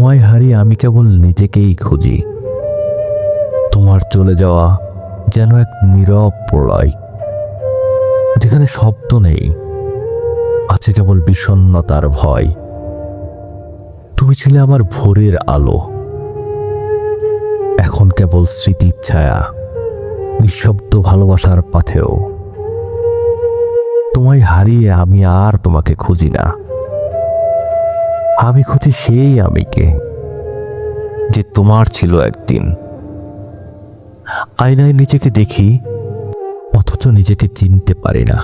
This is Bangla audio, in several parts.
তোমায় হারিয়ে আমি কেবল নিজেকেই খুঁজি। তোমার চলে যাওয়া যেন এক নীরব প্রলয়, যেখানে শব্দ নেই, আছে কেবল বিষণ্ণতার ভয়। তুমি ছিলে আমার ভোরের আলো, এখন কেবল স্মৃতির ছায়া, নিঃশব্দ ভালোবাসার পাথেও। তোমায় হারিয়ে আমি আর তোমাকে খুঁজি না, আমি খুঁজি সেই আমিকে যে তোমার ছিল একদিন। আয়নায় নিজেকে দেখি, অথচ নিজেকে চিনতে পারি না।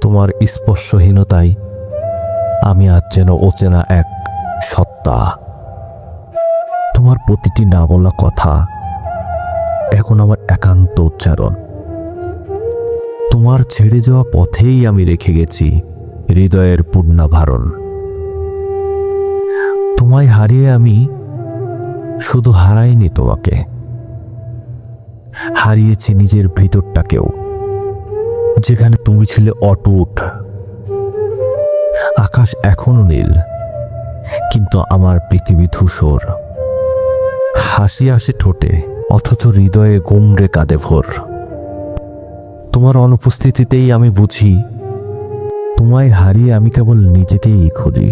তোমার স্পর্শহীনতায় আমি আজ যেন অচেনা এক সত্তা। তোমার প্রতিটি না বলা কথা এখন আমার একান্ত উচ্চারণ। তোমার ছেড়ে যাওয়া পথেই আমি রেখে গেছি হৃদয়ের পূর্ণাভারণ। তোমায় হারিয়ে আমি শুধু হারাইনি তোমাকে, হারিয়েছি নিজের ভিতরটাকেও, যেখানে তুমি ছিলে অটুট। আকাশ এখনো নীল, কিন্তু আমার পৃথিবী ধূসর। হাসি আসে ঠোঁটে, অথচ হৃদয়ে গোমড়ে কাঁদে ভোর। তোমার অনুপস্থিতিতেই আমি বুঝি, তোমায় হারিয়ে আমি কেবল নিজেকেই খুঁজি।